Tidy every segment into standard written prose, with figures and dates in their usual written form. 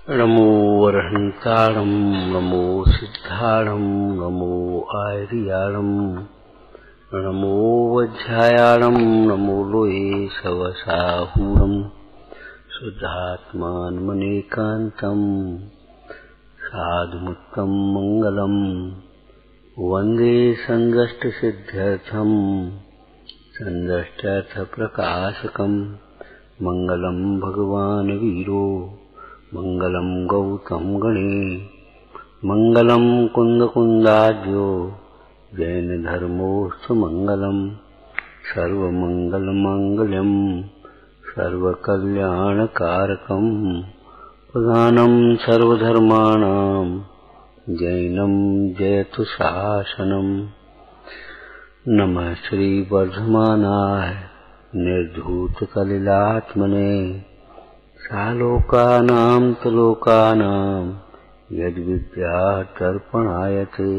नमो वरहन्तारं नमो सिद्धारं नमो आर्याणं नमो वज्रायाणं नमो लोये सवसाहूरं शुद्धात्मानमनेकान्तं साधुमुत्तम मंगलम वन्दे संदष्टसिद्ध्यर्थं संदष्टर्थप्रकाशकं मंगलम भगवान् वीरो मंगलम गौतम गणे मंगलम कुंदकुंदाज्यो जैन धर्मोस्तु मंगलम सर्वमंगलमंगल्यम सर्वकल्याणकारकं प्रधानं सर्वधर्माणां जैनं जयतु शासनम्। नमः श्री वर्धमानाय निर्धूतकलिलात्मने सालोकानां तुलोकानां यद्विद्यातर्पणायते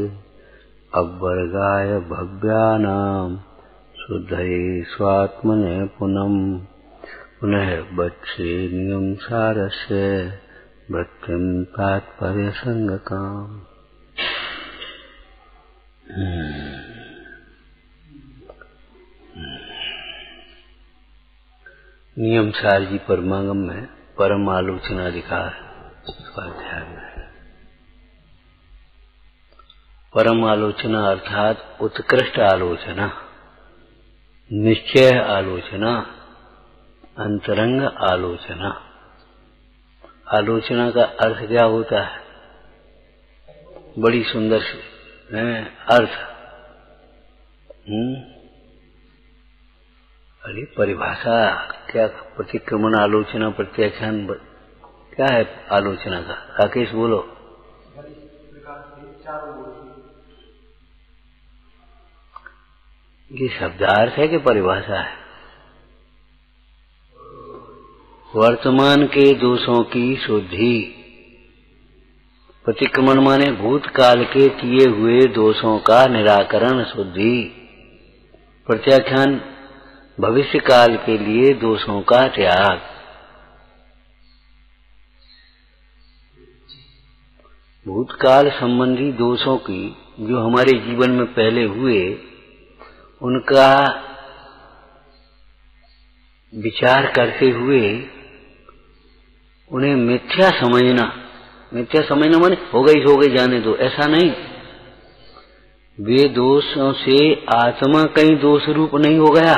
अवर्गाय भव्यानां शुद्धये स्वात्मने पुनः बक्षे नियम सारस्य भक्तिं तात्पर्यसंगकाम्। नियम सार जी परमागम में परम आलोचना अधिकार स्वाध्याय में परम आलोचना अर्थात उत्कृष्ट आलोचना, निश्चय आलोचना, अंतरंग आलोचना। आलोचना का अर्थ क्या होता है? बड़ी सुंदर अर्थ। अरे परिभाषा क्या? प्रतिक्रमण, आलोचना, प्रत्याख्यान, क्या है आलोचना का? राकेश बोलो। ये शब्दार्थ है कि परिभाषा है? वर्तमान के दोषों की शुद्धि। प्रतिक्रमण माने भूतकाल के किए हुए दोषों का निराकरण, शुद्धि। प्रत्याख्यान भविष्य काल के लिए दोषों का त्याग। भूतकाल संबंधी दोषों की जो हमारे जीवन में पहले हुए, उनका विचार करते हुए उन्हें मिथ्या समझना। मिथ्या समझना माने हो गई सो गई, जाने दो, ऐसा नहीं। वे दोषों से आत्मा कहीं दोष रूप नहीं हो गया।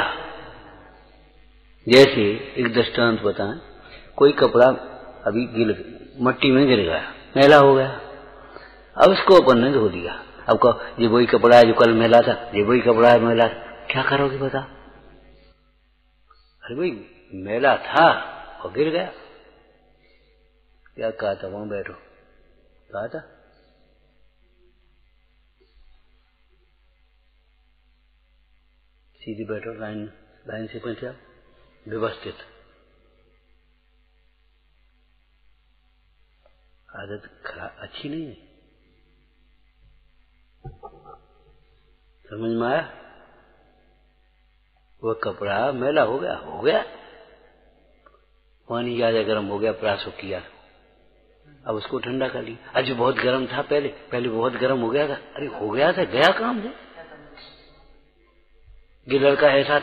जैसे एक दृष्टांत बताएं, कोई कपड़ा अभी मट्टी में गिर गया, मैला हो गया। अब उसको अपन ने धो दिया। अब कहो ये वही कपड़ा है जो कल मैला था, ये वही कपड़ा है मैला। क्या करोगे बता? अरे भाई मैला था और गिर गया। क्या कहा था? वहां बैठो, कहा था सीधी बैठो, लाइन से बैठ जाओ, व्यवस्थित। आदत खराब, अच्छी नहीं है। समझ में आया? वह कपड़ा मैला हो गया, पानी ज्यादा गर्म हो गया, प्रासो किया, अब उसको ठंडा कर लिया। आज बहुत गर्म था, पहले बहुत गर्म हो गया था। अरे हो गया था, गया काम से। ये लड़का ऐसा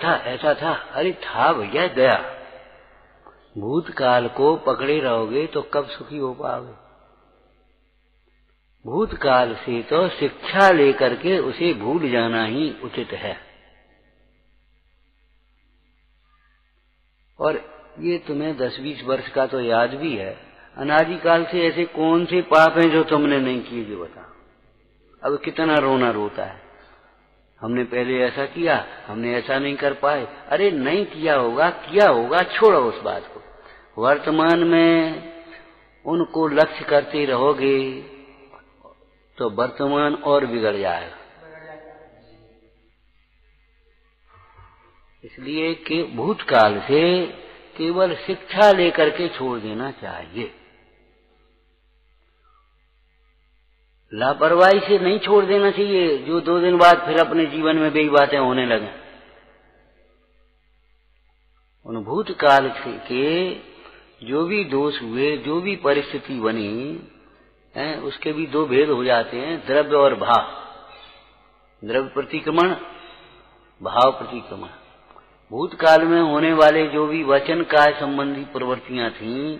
था। अरे था भैया, गया। भूतकाल को पकड़े रहोगे तो कब सुखी हो पाओगे? भूतकाल से तो शिक्षा लेकर के उसे भूल जाना ही उचित है। और ये तुम्हें 10-20 वर्ष का तो याद भी है। अनादिकाल से ऐसे कौन से पाप हैं जो तुमने नहीं किए, जो बता। अब कितना रोना रोता है, हमने पहले ऐसा किया, हमने ऐसा नहीं कर पाए। अरे नहीं किया होगा, छोड़ो उस बात को। वर्तमान में उनको लक्ष्य करते रहोगे तो वर्तमान और बिगड़ जाएगा। इसलिए कि भूतकाल से केवल शिक्षा लेकर के छोड़ देना चाहिए। लापरवाही से नहीं छोड़ देना चाहिए, जो 2 दिन बाद फिर अपने जीवन में वही बातें होने लगे। उन भूतकाल के जो भी दोष हुए, जो भी परिस्थिति बनी है, उसके भी दो भेद हो जाते हैं, द्रव्य और भाव। द्रव्य प्रतिक्रमण, भाव प्रतिक्रमण। भूतकाल में होने वाले जो भी वचन काय संबंधी प्रवृत्तियां थीं,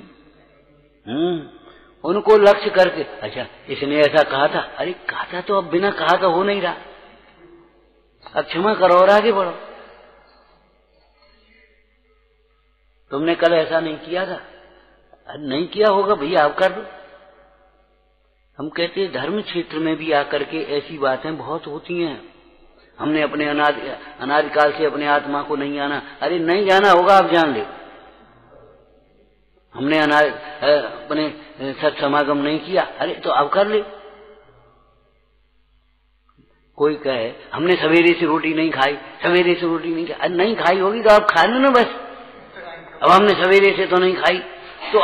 उनको लक्ष्य करके, अच्छा इसने ऐसा कहा था, अरे कहा था तो अब बिना कहा तो हो नहीं रहा, अब क्षमा करो और आगे बढ़ो। तुमने कल ऐसा नहीं किया था, अरे नहीं किया होगा भैया, आप कर दो। हम कहते हैं धर्म क्षेत्र में भी आकर के ऐसी बातें बहुत होती हैं। हमने अपने अनादिकाल से अपने आत्मा को नहीं जाना, अरे नहीं जाना होगा, आप जान ले। हमने अपने सत्समागम नहीं किया, अरे तो अब कर ले। कोई कहे हमने सवेरे से रोटी नहीं खाई, सवेरे से रोटी नहीं खाई, अरे नहीं खाई होगी तो आप खा लो ना बस। अब हमने सवेरे से तो नहीं खाई, तो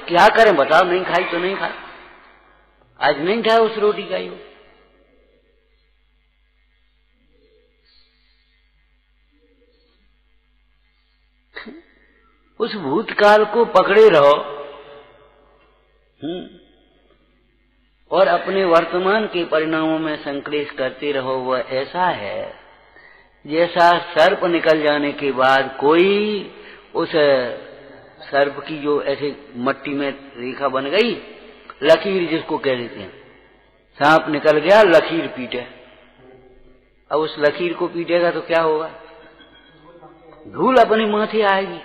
क्या करें बताओ, नहीं खाई तो नहीं खाई, आज नहीं खाया उस रोटी का ही। उस भूतकाल को पकड़े रहो और अपने वर्तमान के परिणामों में संक्लेश करते रहो। वह ऐसा है जैसा सर्प निकल जाने के बाद कोई उस सर्प की जो ऐसे मट्टी में रेखा बन गई, लकीर जिसको कह देते हैं, सांप निकल गया, लकीर पीटे। अब उस लकीर को पीटेगा तो क्या होगा, धूल अपने माथे आएगी,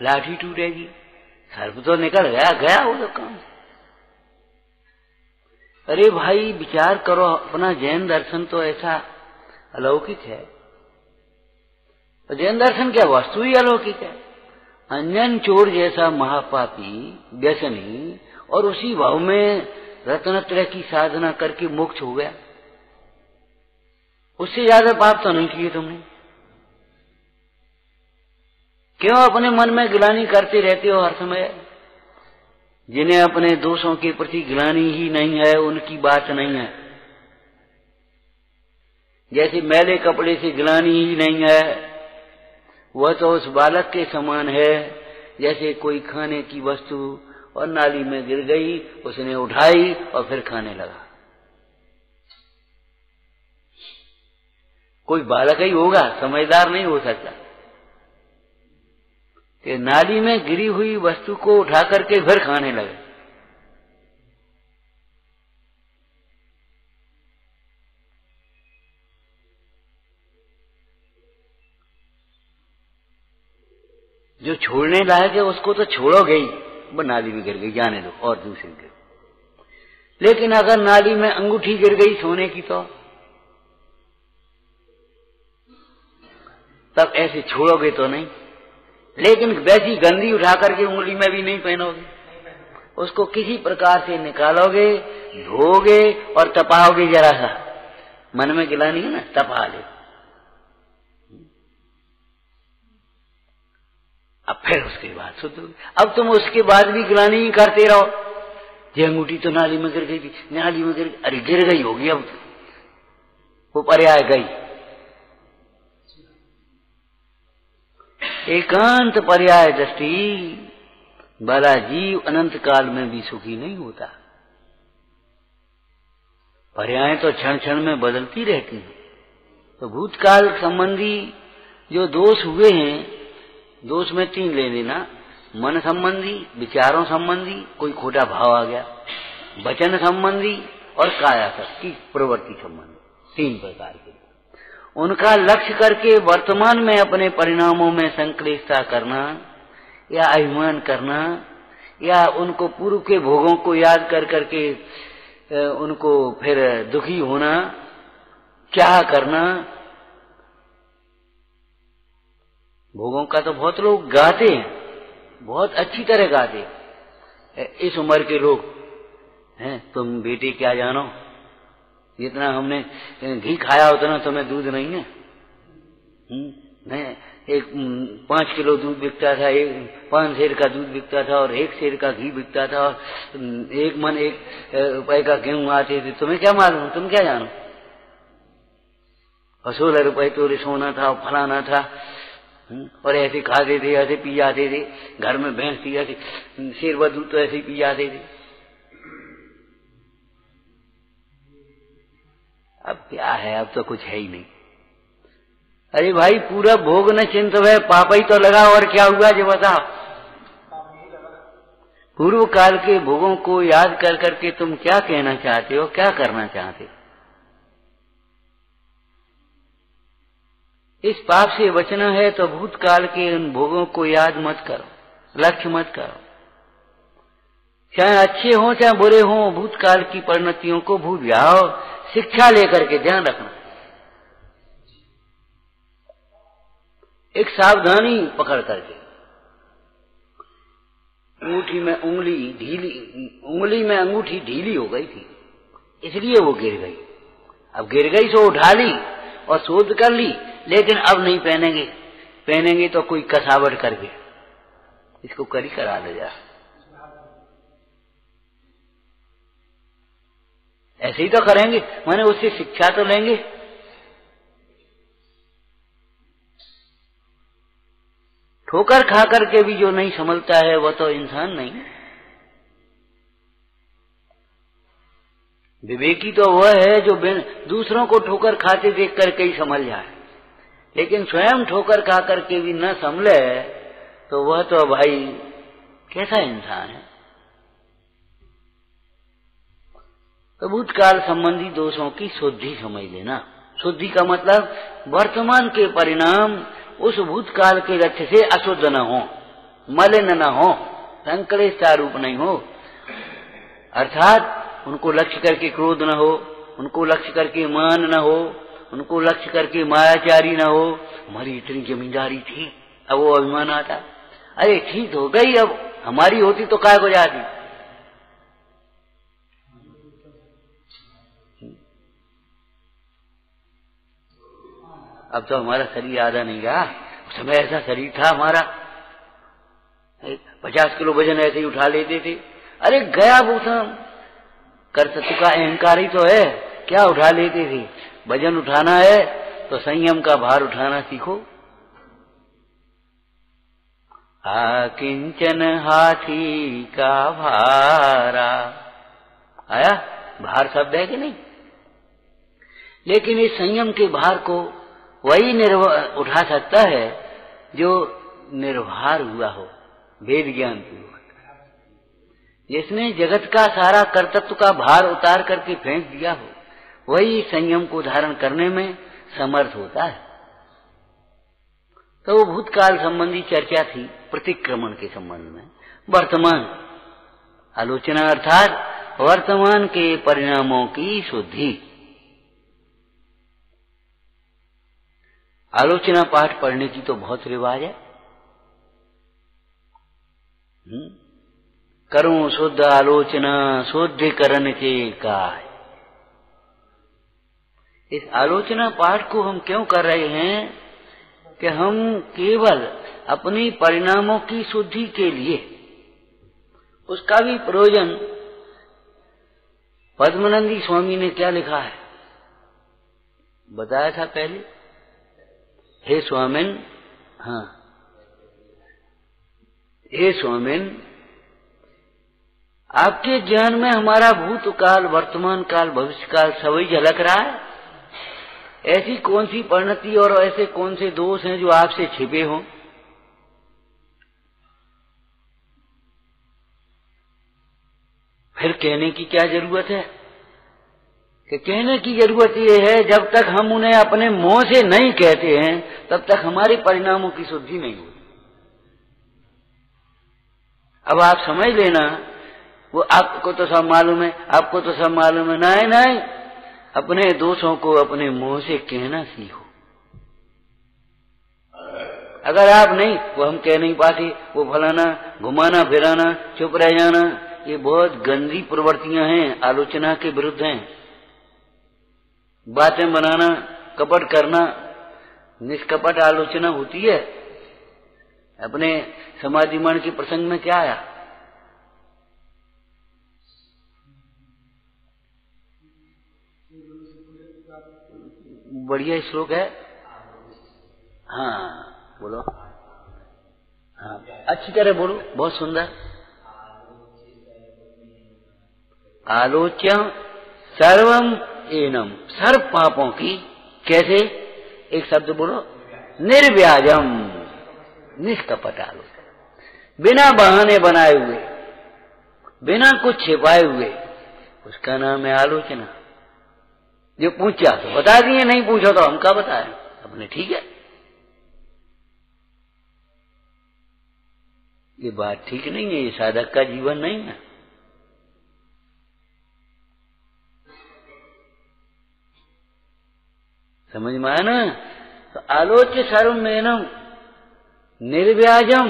लाठी टूटेगी, सर्प तो निकल गया, गया वो तो काम। अरे भाई विचार करो, अपना जैन दर्शन तो ऐसा अलौकिक है। तो जैन दर्शन क्या वस्तु ही अलौकिक है। अंजन चोर जैसा महापापी व्यसनी और उसी भाव में रत्नत्रय की साधना करके मोक्ष हो गया, उससे ज्यादा पाप तो नहीं किए तुमने। क्यों अपने मन में गिलानी करते रहते हो हर समय? जिन्हें अपने दोषों के प्रति गिलानी ही नहीं है, उनकी बात नहीं है। जैसे मैले कपड़े से गिलानी ही नहीं है, वह तो उस बालक के समान है जैसे कोई खाने की वस्तु और नाली में गिर गई, उसने उठाई और फिर खाने लगा। कोई बालक ही होगा, समझदार नहीं हो सकता कि नाली में गिरी हुई वस्तु को उठा करके फिर खाने लगे। जो छोड़ने लायक है उसको तो छोड़ोगे ही, वो नाली में गिर गई, जाने दो और दूसरी गिर। लेकिन अगर नाली में अंगूठी गिर गई सोने की, तो तब ऐसे छोड़ोगे तो नहीं। लेकिन वैसी गंदी उठा करके उंगली में भी नहीं पहनोगे, उसको किसी प्रकार से निकालोगे, धोगे और तपाओगे जरा सा। मन में गिलानी है ना, तपा ले। अब फिर उसके बाद सुधो। अब तुम उसके बाद भी गिलानी ही करते रहो। ये अंगूठी तो नाली में गिर गई थी, नाली में गिर, अरे गिर गई होगी, अब वो पर्याय गई। एकांत पर्याय दृष्टि वाला जीव अनंत काल में भी सुखी नहीं होता। पर्याय तो क्षण क्षण में बदलती रहती हैं। तो भूतकाल संबंधी जो दोष हुए हैं, दोष में तीन ले लेना, मन संबंधी, विचारों संबंधी, कोई खोटा भाव आ गया, वचन संबंधी और कायासक्त की प्रवृत्ति संबंधी, तीन प्रकार के। उनका लक्ष्य करके वर्तमान में अपने परिणामों में संक्लेशता करना या अभिमान करना या उनको पूर्व के भोगों को याद कर करके उनको फिर दुखी होना, क्या करना। भोगों का तो बहुत लोग गाते हैं, बहुत अच्छी तरह गाते हैं। इस उम्र के लोग हैं, तुम बेटे क्या जानो, जितना हमने घी खाया उतना तुम्हें दूध नहीं है। मैं 5 किलो दूध बिकता था, 5 सेर का दूध बिकता था और 1 सेर का घी बिकता था और 1 मन 1 रुपए का गेहूं आते थे, तुम्हें क्या मालूम, तुम क्या जानो। और 16 रुपए तोले सोना था और फलाना था, और ऐसे खाते थे, ऐसे पी जाते थे, घर में भैंस थी ऐसे शेर बदू तो ऐसे ही पी जाते थे। अब क्या है, अब तो कुछ है ही नहीं। अरे भाई पूरा भोग न चिंतव है, पापा ही तो लगा, और क्या हुआ जो बता। पूर्व काल के भोगों को याद कर करके तुम क्या कहना चाहते हो, क्या करना चाहते हो? इस पाप से बचना है तो भूतकाल के उन भोगों को याद मत करो, लक्ष्य मत करो। चाहे अच्छे हो चाहे बुरे हो, भूतकाल की परिणतियों को भूल जाओ। शिक्षा लेकर के ध्यान रखना, एक सावधानी पकड़ करके। अंगूठी में उंगली में अंगूठी ढीली हो गई थी, इसलिए वो गिर गई। अब गिर गई सो उठा ली और शोध कर ली, लेकिन अब नहीं पहनेंगे, पहनेंगे तो कोई कसावट करके इसको करी करा ले जा। ऐसे ही तो करेंगे, माने उससे शिक्षा तो लेंगे। ठोकर खा करके भी जो नहीं संभलता है वो तो इंसान नहीं। विवेकी तो वह है जो दूसरों को ठोकर खाते देख करके ही संभल जाए, लेकिन स्वयं ठोकर खा करके भी न संभले तो वह तो भाई कैसा इंसान है। तो भूतकाल संबंधी दोषों की शुद्धि समझ लेना। शुद्धि का मतलब वर्तमान के परिणाम उस भूतकाल के लक्ष्य से अशुद्ध न हो, मलिन न हो, संकलेशता रूप नहीं हो। अर्थात उनको लक्ष्य करके क्रोध न हो, उनको लक्ष्य करके मान न हो, उनको लक्ष्य करके मायाचारी न हो। हमारी इतनी जमींदारी थी, अब वो अभिमान आता, अरे ठीक हो गई, अब हमारी होती तो काय को जाती। अब तो हमारा शरीर आधा नहीं रहा, उस समय ऐसा शरीर था हमारा, 50 किलो वजन ऐसे ही उठा लेते थे। अरे गया भूषण, कर्तृत्व का अहंकार ही तो है, क्या उठा लेते थे। वजन उठाना है तो संयम का भार उठाना सीखो। किंचन हाथी का भारा, आया भार शब्द है कि नहीं, लेकिन इस संयम के भार को वही उठा सकता है जो निर्भर हुआ हो, वेद ज्ञान पूर्वक, जिसने जगत का सारा कर्तृत्व का भार उतार करके फेंक दिया हो, वही संयम को धारण करने में समर्थ होता है। तो वो भूतकाल संबंधी चर्चा थी प्रतिक्रमण के संबंध में। वर्तमान आलोचना अर्थात वर्तमान के परिणामों की शुद्धि। आलोचना पाठ पढ़ने की तो बहुत रिवाज है। करूं शुद्ध आलोचना शुद्धिकरण के काय। इस आलोचना पाठ को हम क्यों कर रहे हैं कि हम केवल अपनी परिणामों की शुद्धि के लिए, उसका भी प्रयोजन पद्मनंदी स्वामी ने क्या लिखा है बताया था पहले। हे स्वामिन, हाँ, हे स्वामिन, आपके ज्ञान में हमारा भूतकाल वर्तमान काल भविष्य काल सभी झलक रहा है। ऐसी कौन सी परिणति और ऐसे कौन से दोष हैं जो आपसे छिपे हों। फिर कहने की क्या जरूरत है? कि कहने की जरूरत यह है जब तक हम उन्हें अपने मुंह से नहीं कहते हैं तब तक हमारे परिणामों की शुद्धि नहीं होती। अब आप समझ लेना, वो आपको तो सब मालूम है, आपको तो सब मालूम है। नहीं नहीं, अपने दोषों को अपने मुंह से कहना सीखो। अगर आप नहीं, वो हम कह नहीं पाते, वो फलाना, घुमाना फिराना, चुप रह जाना, ये बहुत गंदी प्रवृत्तियां हैं, आलोचना के विरुद्ध हैं। बातें बनाना, कपट करना, निष्कपट आलोचना होती है। अपने समाधि मन के प्रसंग में क्या आया? बढ़िया श्लोक है। हाँ, बोलो। हाँ, अच्छी तरह बोलो, बहुत सुंदर। आलोच्य सर्वम एनम, सर्व पापों की कैसे, एक शब्द बोलो, निर्व्याजम, निष्कपट आलोचना, बिना बहाने बनाए हुए, बिना कुछ छिपाए हुए, उसका नाम है आलोचना। जो पूछा तो बता दिए, नहीं पूछो तो हम क्या बताएं अपने, ठीक है। ये बात ठीक नहीं है, ये साधक का जीवन नहीं है। समझ में आया ना। तो आलोच्य सर्वमेनम निर्व्याजम,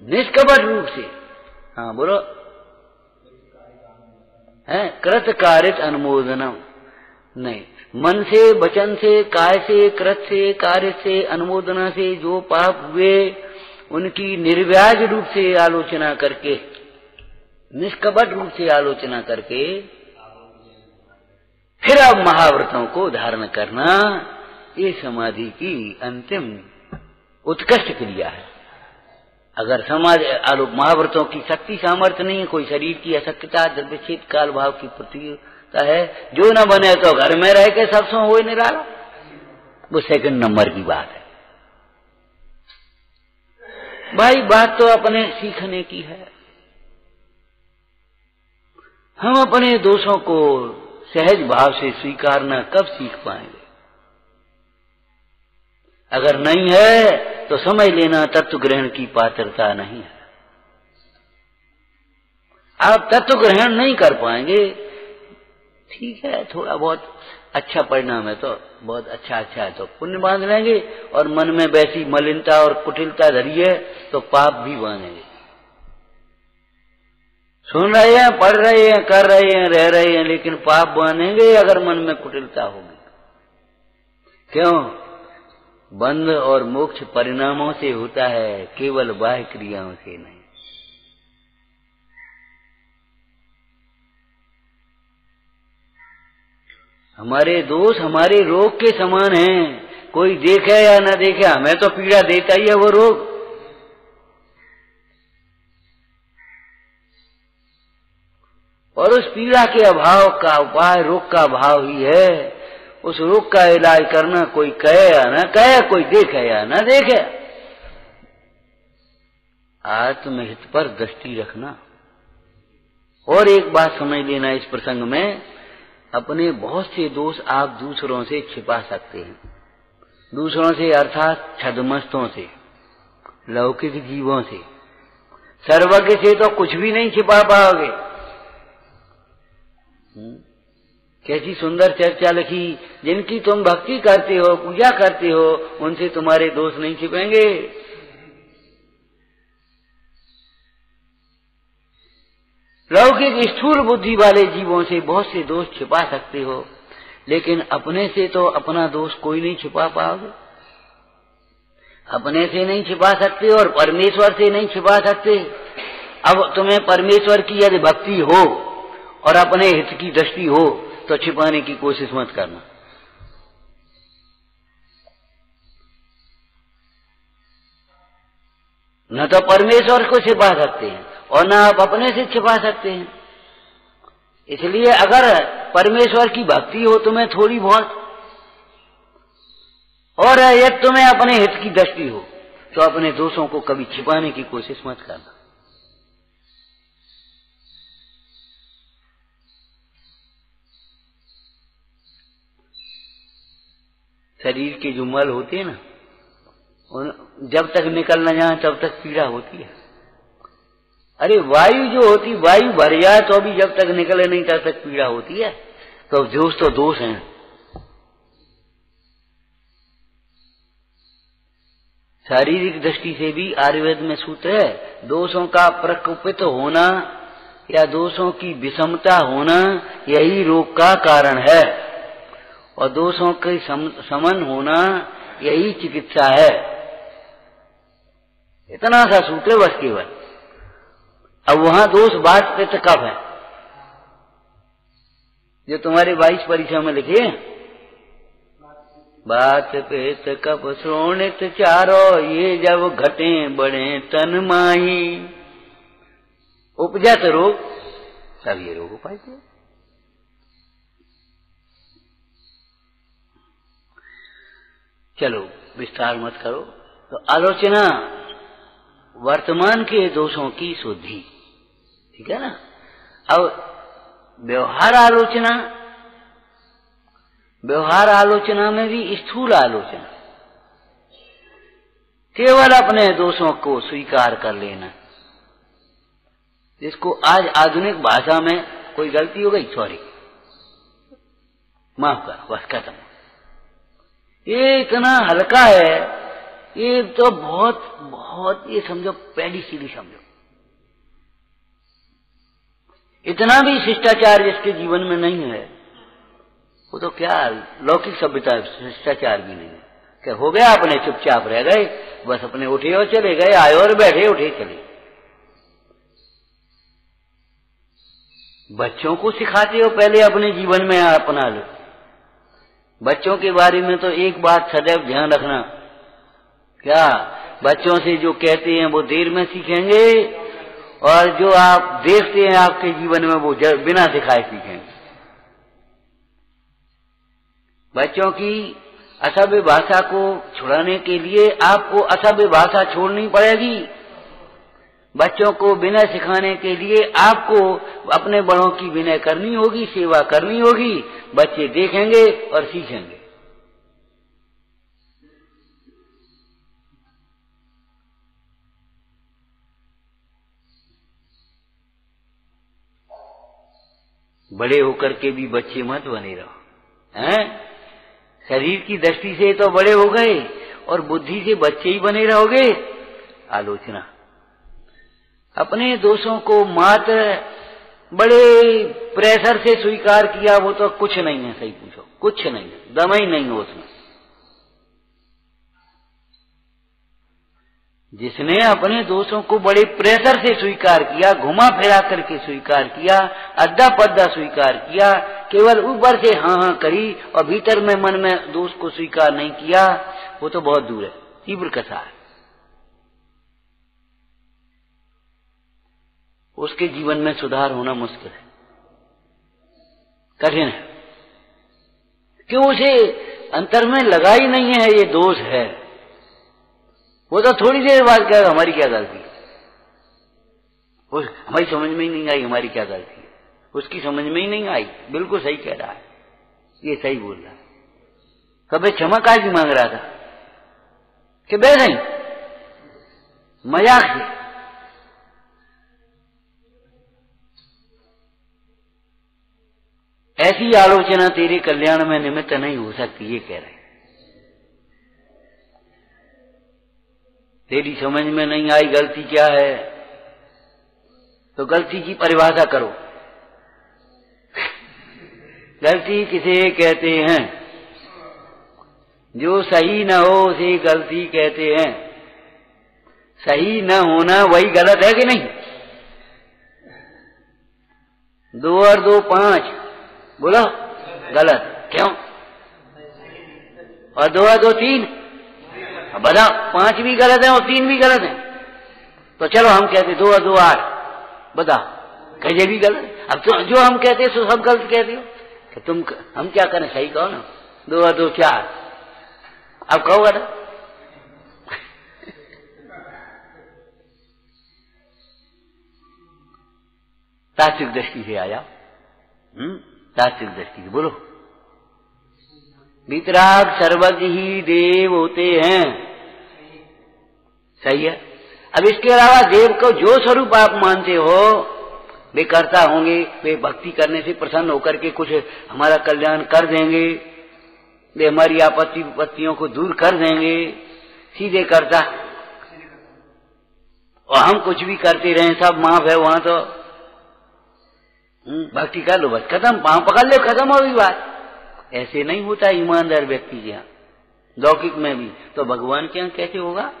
निष्कपट रूप से, हाँ बोलो, है कृत कारित अनुमोदनम, नहीं, मन से, वचन से, काय से, कृत से, कार्य से, अनुमोदना से जो पाप हुए उनकी निर्व्याज रूप से आलोचना करके, निष्कपट रूप से आलोचना करके फिर अब महाव्रतों को धारण करना, ये समाधि की अंतिम उत्कृष्ट क्रिया है। अगर समाज महाव्रतों की शक्ति सामर्थ्य नहीं है, कोई शरीर की अशक्तता, द्रव्यच्छेद काल भाव की प्रतियोगिता है, जो न बने तो घर में रह के सब सो हो निराला, वो सेकंड नंबर की बात है। भाई बात तो अपने सीखने की है। हम अपने दोषों को सहज भाव से स्वीकारना कब सीख पाएंगे? अगर नहीं है तो समझ लेना तत्व ग्रहण की पात्रता नहीं है। आप तत्व ग्रहण नहीं कर पाएंगे, ठीक है, थोड़ा बहुत अच्छा परिणाम है तो बहुत अच्छा है तो पुण्य बांध लेंगे, और मन में वैसी मलिनता और कुटिलता धरी है तो पाप भी बांधेंगे। सुन रहे हैं, पढ़ रहे हैं, कर रहे हैं, रह रहे हैं, लेकिन पाप बांधेंगे अगर मन में कुटिलता होगी। क्यों? बंध और मोक्ष परिणामों से होता है, केवल बाह्य क्रियाओं से नहीं। हमारे दोष हमारे रोग के समान हैं, कोई देखे या न देखे हमें तो पीड़ा देता ही है वो रोग। और उस पीड़ा के अभाव का उपाय रोग का अभाव ही है। उस रोग का इलाज करना, कोई कहे या न कहे, कोई देखे या न देखे, आत्महित पर दृष्टि रखना। और एक बात समझ लेना इस प्रसंग में, अपने बहुत से दोष आप दूसरों से छिपा सकते हैं। दूसरों से अर्थात छद्मस्तों से, लौकिक जीवों से। सर्वज्ञ से तो कुछ भी नहीं छिपा पाओगे। कैसी सुंदर चर्चा लिखी, जिनकी तुम भक्ति करते हो, पूजा करते हो, उनसे तुम्हारे दोष नहीं छिपेंगे। लौकिक स्थूल बुद्धि वाले जीवों से बहुत से दोष छिपा सकते हो, लेकिन अपने से तो अपना दोष कोई नहीं छिपा पाओगे। अपने से नहीं छिपा सकते और परमेश्वर से नहीं छिपा सकते। अब तुम्हें परमेश्वर की यदि भक्ति हो और अपने हित की दृष्टि हो तो छिपाने की कोशिश मत करना। न तो परमेश्वर को छिपा सकते हैं और न आप अपने से छिपा सकते हैं। इसलिए अगर परमेश्वर की भक्ति हो तुम्हें थोड़ी बहुत, और यदि तुम्हें अपने हित की दृष्टि हो, तो अपने दोषों को कभी छिपाने की कोशिश मत करना। शरीर के जो मल होते हैं ना, जब तक निकल न जाए तब तक पीड़ा होती है। अरे वायु जो होती, वायु भर जाए तो भी जब तक निकले नहीं तब तक पीड़ा होती है। तो दोष तो दोष हैं। शारीरिक दृष्टि से भी आयुर्वेद में सूत्र है, दोषों का प्रकोपित होना या दोषों की विषमता होना यही रोग का कारण है, और दोषों के समन होना यही चिकित्सा है। इतना सा सूत्र बस केवल। अब वहां दोष बात पित्त कब है, जो तुम्हारे 22 परीक्षा में लिखे, बात पेत कप श्रोणित चारो, ये जब घटे बड़े तन माही। उपजत रोग, सब ये रोग उपायते। चलो विस्तार मत करो। तो आलोचना वर्तमान के दोषों की शुद्धि, ठीक है ना। अब व्यवहार आलोचना, व्यवहार आलोचना में भी स्थूल आलोचना, केवल अपने दोषों को स्वीकार कर लेना, जिसको आज आधुनिक भाषा में कोई गलती हो गई, सॉरी, माफ कर, बस खत्म। ये इतना हल्का है, ये तो बहुत बहुत, ये समझो पहली सीढ़ी समझो। इतना भी शिष्टाचार जिसके जीवन में नहीं है, वो तो क्या लौकिक सभ्यता, शिष्टाचार भी नहीं है। क्या हो गया, अपने चुपचाप रह गए, बस अपने उठे और चले गए, आए और बैठे, उठे चले। बच्चों को सिखाते हो, पहले अपने जीवन में अपना लो। बच्चों के बारे में तो एक बात सदैव ध्यान रखना, क्या बच्चों से जो कहते हैं वो देर में सीखेंगे, और जो आप देखते हैं आपके जीवन में वो बिना सिखाए सीखेंगे। बच्चों की असभ्य भाषा को छुड़ाने के लिए आपको असभ्य भाषा छोड़नी पड़ेगी। बच्चों को विनय सिखाने के लिए आपको अपने बड़ों की विनय करनी होगी, सेवा करनी होगी। बच्चे देखेंगे और सीखेंगे। बड़े होकर के भी बच्चे मत बने रहो, हैं? शरीर की दृष्टि से तो बड़े हो गए और बुद्धि से बच्चे ही बने रहोगे। आलोचना, अपने दोषों को मात्र बड़े प्रेशर से स्वीकार किया, वो तो कुछ नहीं है। सही पूछो, कुछ नहीं है, दम ही नहीं हो उसमें। जिसने अपने दोषों को बड़े प्रेशर से स्वीकार किया, घुमा फिरा करके स्वीकार किया, अद्दा पद्दा स्वीकार किया, केवल ऊपर से हाँ हाँ करी और भीतर में मन में दोष को स्वीकार नहीं किया, वो तो बहुत दूर है, तीव्र कथा है। उसके जीवन में सुधार होना मुश्किल है, कठिन है। क्यों? उसे अंतर में लगा ही नहीं है ये दोष है। वो तो थोड़ी देर बाद कहेगा हमारी क्या गलती है, हमारी समझ में ही नहीं आई हमारी क्या गलती है। उसकी समझ में ही नहीं आई, बिल्कुल सही कह रहा है, ये सही बोल रहा है। कभी क्षमा काहे मांग रहा था कि बह नहीं, मजाक से। ऐसी आलोचना तेरे कल्याण में निमित्त नहीं हो सकती, ये कह रहे हैं। तेरी समझ में नहीं आई गलती क्या है, तो गलती की परिभाषा करो। गलती किसे कहते हैं? जो सही न हो उसे गलती कहते हैं। सही न होना वही गलत है कि नहीं? 2 और 2 5, बोलो गलत। क्यों? और 2 और 2 3, बताओ 5 भी गलत है और 3 भी गलत है। तो चलो हम कहते 2 और 2 8, बताओ कहे भी गलत। अब तो जो हम कहते सो सब गलत कहते हो कि तुम, हम क्या करें? सही कहो ना। 2 और 2 4, अब कहो गलत। तात्विक दृष्टि से आया, तात्विक दृष्टि से बोलो। वितराग सर्वज्ञ ही देव होते हैं, सही है। अब इसके अलावा देव को जो स्वरूप आप मानते हो, वे कर्ता होंगे, वे भक्ति करने से प्रसन्न होकर के कुछ हमारा कल्याण कर देंगे, वे हमारी आपत्ति विपत्तियों को दूर कर देंगे, सीधे कर्ता। और हम कुछ भी करते रहें, सब माफ है वहां तो भक्ति कर लो, बस खत्म, पांव पकड़ लो, खत्म हो गई बात। ऐसे नहीं होता ईमानदार व्यक्ति के यहाँ, लौकिक में भी। तो भगवान के यहाँ कैसे होगा?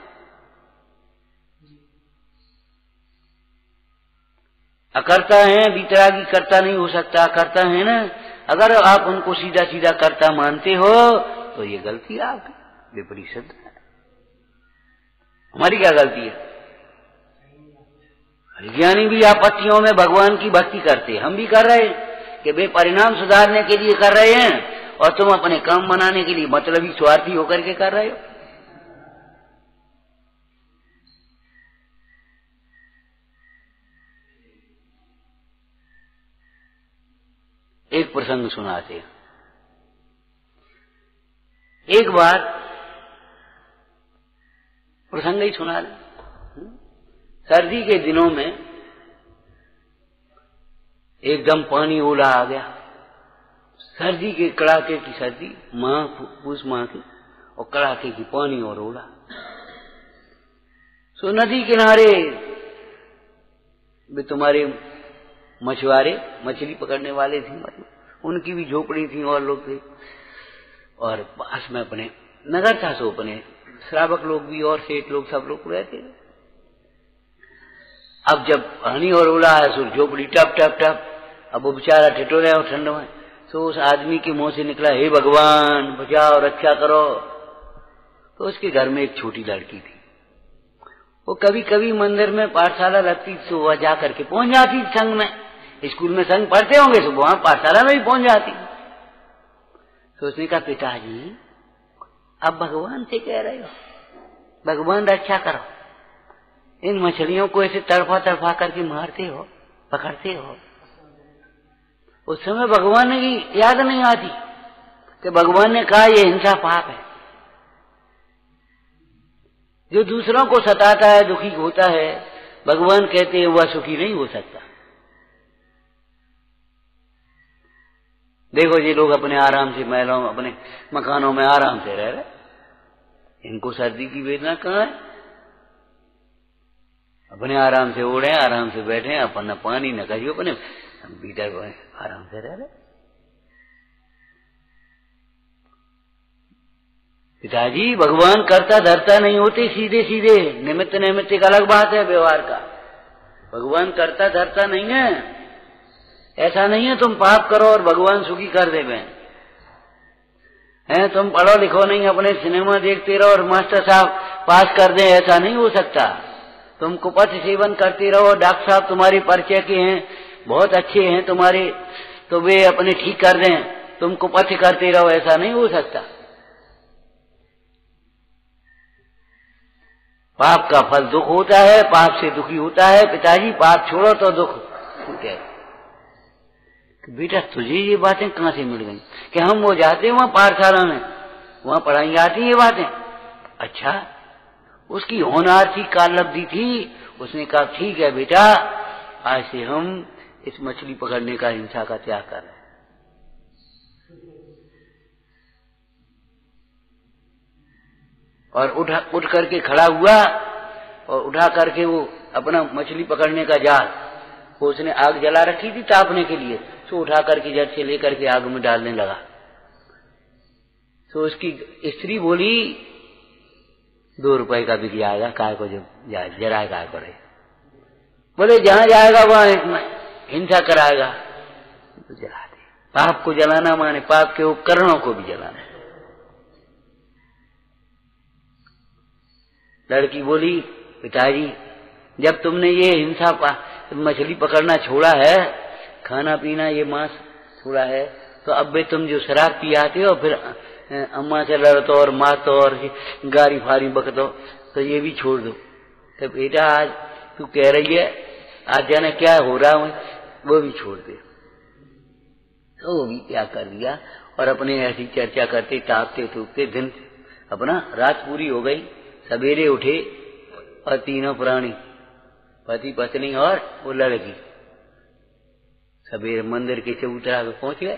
अकर्ता है, वितरागी कर्ता नहीं हो सकता, कर्ता है ना। अगर आप उनको सीधा सीधा कर्ता मानते हो तो ये गलती है आपकी, विपरीत सिद्ध है। हमारी क्या गलती है? ज्ञानी भी आपत्तियों में भगवान की भक्ति करते, हम भी कर रहे हैं कि वे परिणाम सुधारने के लिए कर रहे हैं और तुम अपने काम बनाने के लिए मतलबी स्वार्थी होकर के कर रहे हो। एक प्रसंग सुनाते हैं। एक बार प्रसंग ही सुना ले। सर्दी के दिनों में एकदम पानी ओला आ गया, सर्दी के कड़ाके की सर्दी, पूस माह की, और कड़ाके की पानी और ओला। सो नदी किनारे वे तुम्हारे मछुआरे, मछली पकड़ने वाले थे, उनकी भी झोपड़ी थी और लोग थे, और पास में अपने नगर था, सो अपने श्रावक लोग भी और सेठ लोग सब लोग रहते। अब जब पानी और उड़ा है सो झोपड़ी टप टप टप, अब वो बेचारा ठिठुरा और ठंड में, सो उस आदमी के मुंह से निकला, हे भगवान बचाओ रक्षा करो। तो उसके घर में एक छोटी लड़की थी, वो कभी कभी मंदिर में पाठशाला लगती तो वह जा करके पहुंच जाती संघ में, स्कूल में संघ पढ़ते होंगे तो वहां पाठशाला में भी पहुंच जाती। तो उसने कहा, पिताजी अब भगवान से कह रहे हो, भगवान रक्षा करो, इन मछलियों को ऐसे तड़फा तड़फा करके मारते हो, पकड़ते हो। उस समय भगवान की याद नहीं आती कि भगवान ने कहा ये हिंसा पाप है। जो दूसरों को सताता है, दुखी होता है, भगवान कहते हैं वह सुखी नहीं हो सकता। देखो ये लोग अपने आराम से महलों में, अपने मकानों में आराम से रह रहे, इनको सर्दी की वेदना कहाँ है? अपने आराम से ओढ़े, आराम से बैठे, अपन न पानी न कहियो, अपने भीतर आराम से रह रहे। पिताजी भगवान करता धरता नहीं होते, सीधे सीधे निमित्त निमित्त एक अलग बात है व्यवहार का। भगवान करता धरता नहीं है, ऐसा नहीं है तुम पाप करो और भगवान सुखी कर देवे हैं। तुम पढ़ो लिखो नहीं, अपने सिनेमा देखते रहो और मास्टर साहब पास कर दें, ऐसा नहीं हो सकता। तुम कुपथ सेवन करते रहो, डॉक्टर साहब तुम्हारे परिचय के हैं, बहुत अच्छे हैं तुम्हारे, तो वे अपने ठीक कर दें, तुम कुपथ करते रहो, ऐसा नहीं हो सकता। पाप का फल दुख होता है, पाप से दुखी होता है। पिताजी पाप छोड़ो तो दुख छूटे। बेटा तुझे ये बातें कहां से मिल गई कि हम वो जाते वहां पाठशाला में, वहां पढ़ाई जाती ये बातें? अच्छा, उसकी होनहार थी, कालब्धि थी। उसने कहा ठीक है बेटा, आज से हम इस मछली पकड़ने का, हिंसा का त्याग कर रहे हैं। और उठ करके खड़ा हुआ और उठा करके वो अपना मछली पकड़ने का जाल, वो उसने आग जला रखी थी तापने के लिए, तो उठा करके जड़ से लेकर के आग में डालने लगा। तो उसकी स्त्री बोली 2 रुपए का बिक जाएगा, काय को जो जराए काय करे। बोले जहां जाएगा वहां हिंसा कराएगा, तो जला दे। पाप को जलाना माने पाप के उपकरणों को भी जलाना। लड़की बोली पिताजी जब तुमने ये हिंसा मछली पकड़ना छोड़ा है, खाना पीना ये मांस छोड़ा है, तो अब भी तुम जो शराब पी आते हो, फिर अम्मा से लड़तो और मारतो और गारी फारी बकतो, तो ये भी छोड़ दो। तो बेटा आज तू कह रही है, आज जाने क्या हो रहा है, वो भी छोड़ दे। तो वो भी क्या कर दिया, और अपने ऐसी चर्चा करते ताकते थूकते दिन अपना रात पूरी हो गई। सवेरे उठे और तीनों प्राणी, पति पत्नी और वो लड़की, सवेरे मंदिर के चबूतरा पे पहुंच गए।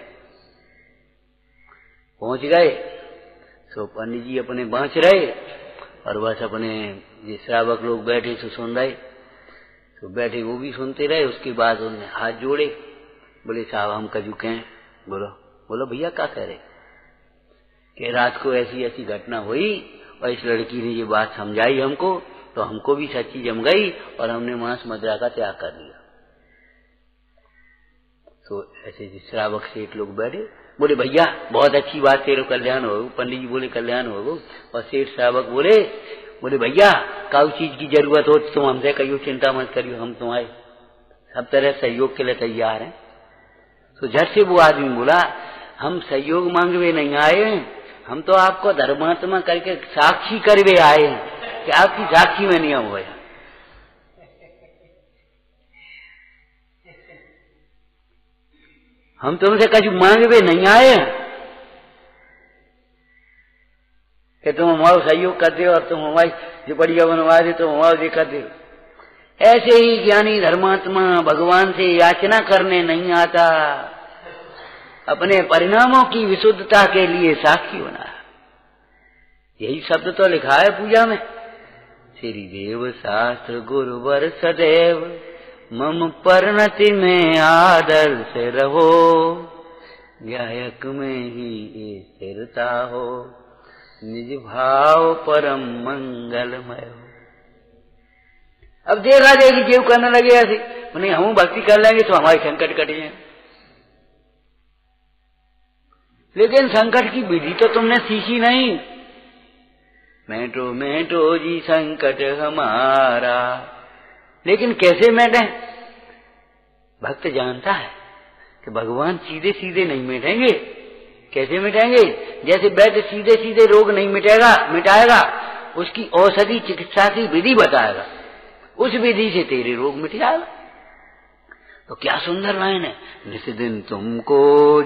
सो पंडित जी अपने बाँच रहे और बस अपने ये श्रावक लोग बैठे सो सुन रहे, तो बैठे वो भी सुनते रहे। उसके बाद उन्होंने हाथ जोड़े, बोले साहब हम कजू कहें। बोलो भैया क्या कह रहे कि रात को ऐसी ऐसी घटना हुई और इस लड़की ने ये बात समझाई हमको, तो हमको भी सच्ची जम गई और हमने मांस मदिरा का त्याग कर दिया। तो ऐसे श्रावक सेठ लोग बैठे, बोले भैया बहुत अच्छी बात, तेरे कल्याण हो। पंडित जी बोले कल्याण हो। और सेठ श्रावक बोले भैया काउ चीज की जरूरत हो तुम हमसे कहियो, चिंता मत करियो, हम तुम्हारे सब तरह सहयोग के लिए तैयार हैं। तो झट से वो आदमी बोला हम सहयोग मांगवे नहीं आए हैं, हम तो आपको धर्मात्मा करके साक्षी करवे आए हैं कि आपकी साक्षी में नहीं हुआ। हम तुमसे कछु मांगवे नहीं आए हैं कि तुम हमारा सहयोग कर दे और तुम हमारी जो बढ़िया बनवा दे तो हमारा ये कर दे। ऐसे ही ज्ञानी धर्मात्मा भगवान से याचना करने नहीं आता, अपने परिणामों की विशुद्धता के लिए साक्षी होना। यही शब्द तो लिखा है पूजा में, श्री देव शास्त्र गुरुवर सदैव मम परिणति में आदर से रहो, गायक में ही ये स्थिरता हो, निज भाव परम मंगलमय हो। अब देखा जाएगी जीव करने लगे ऐसे, नहीं हम भक्ति कर लेंगे तो हमारे संकट कट जाए। लेकिन संकट की विधि तो तुमने सीखी नहीं। मेटो जी संकट हमारा, लेकिन कैसे मिटे? भक्त जानता है कि भगवान सीधे सीधे नहीं मिटेंगे। कैसे मिटेंगे? जैसे वैद्य सीधे सीधे रोग नहीं मिटाएगा, उसकी औषधि चिकित्सा की विधि बताएगा, उस विधि से तेरे रोग मिट जाएगा। तो क्या सुंदर लाइन है, निस दिन तुमको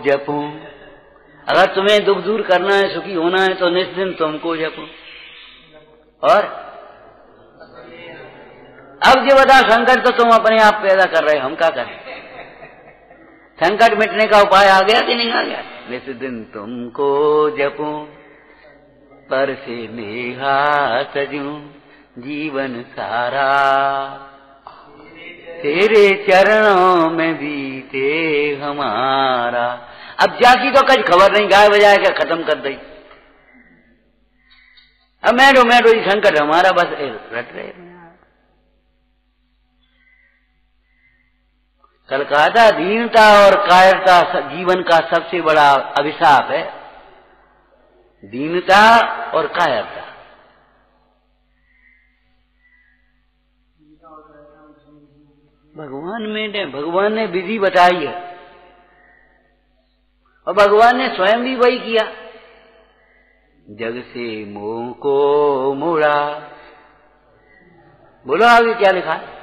जपो। अगर तुम्हें दुख दूर करना है, सुखी होना है, तो निस दिन तुमको जपो। और अब जो बता, संकट तो तुम अपने आप पैदा कर रहे, हम क्या करें? संकट मिटने का उपाय आ गया कि नहीं आ गया? निस दिन तुमको जपो, पर से नेहा सजूं जीवन सारा, तेरे चरणों में बीते हमारा। अब जाकी तो कुछ खबर नहीं, गाय बजाए के खत्म कर दी। अब मैडो संकट हमारा, बस रट रहे। कल कहा था दीनता और कायरता जीवन का सबसे बड़ा अभिशाप है। दीनता और कायरता। भगवान ने विधि बताई है और भगवान ने स्वयं भी वही किया। जग से मोह को मोड़ा, बोलो आगे क्या लिखा है?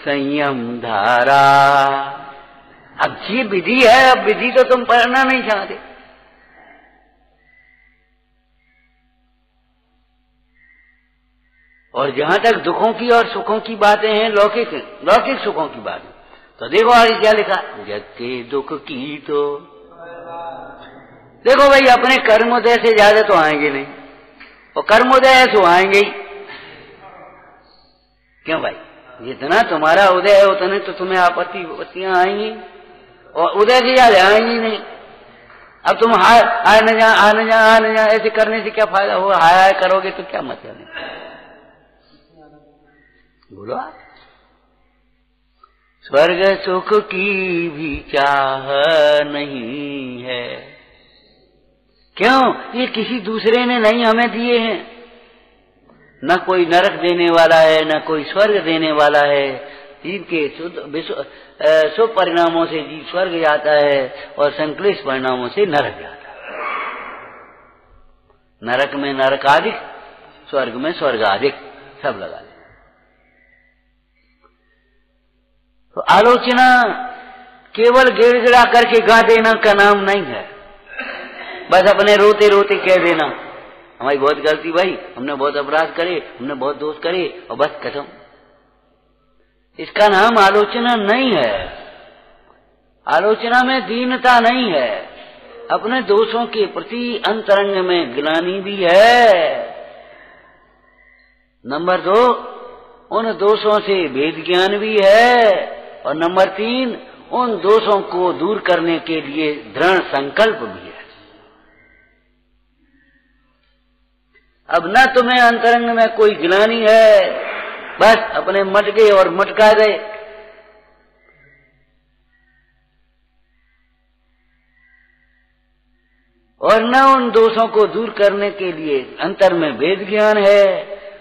संयम धारा। अब ये विधि है, अब विधि तो तुम पढ़ना नहीं चाहते। और जहां तक दुखों की और सुखों की बातें हैं, लौकिक सुखों की बातें, तो देखो आगे क्या लिखा, जग के दुख की तो देखो भाई, अपने कर्मोदय से ज्यादा तो आएंगे नहीं, और कर्मोदय तो आएंगे ही। क्यों भाई? जितना तुम्हारा उदय है उतने तो तुम्हें आपत्तियां आएंगी, और उदय से ज्यादा आएंगी नहीं। अब तुम आने जा ऐसे करने से क्या फायदा होगा? हाय करोगे तो क्या मतलब है? बोलो। स्वर्ग सुख की भी चाह नहीं है। क्यों? ये किसी दूसरे ने नहीं हमें दिए हैं। न कोई नरक देने वाला है, न कोई स्वर्ग देने वाला है। जीव के शुभ परिणामों से जीव स्वर्ग जाता है और संक्लिष्ट परिणामों से नरक जाता है। नरक में नरकाधिक, स्वर्ग में स्वर्गाधिक, सब लगा ले। तो आलोचना केवल गिड़गिड़ा करके गा देना का नाम नहीं है। बस अपने रोते रोते कह देना हमारी बहुत गलती भाई, हमने बहुत अपराध करे, हमने बहुत दोष करे, और बस खत्म। इसका नाम आलोचना नहीं है। आलोचना में दीनता नहीं है, अपने दोषों के प्रति अंतरंग में ग्लानि भी है। नंबर 2, उन दोषों से भेद ज्ञान भी है। और नंबर 3, उन दोषों को दूर करने के लिए दृढ़ संकल्प भी है। अब न तुम्हें अंतरंग में कोई ग्लानि है, बस अपने मटके और मटका गए, और न उन दोषों को दूर करने के लिए अंतर में वेद ज्ञान है,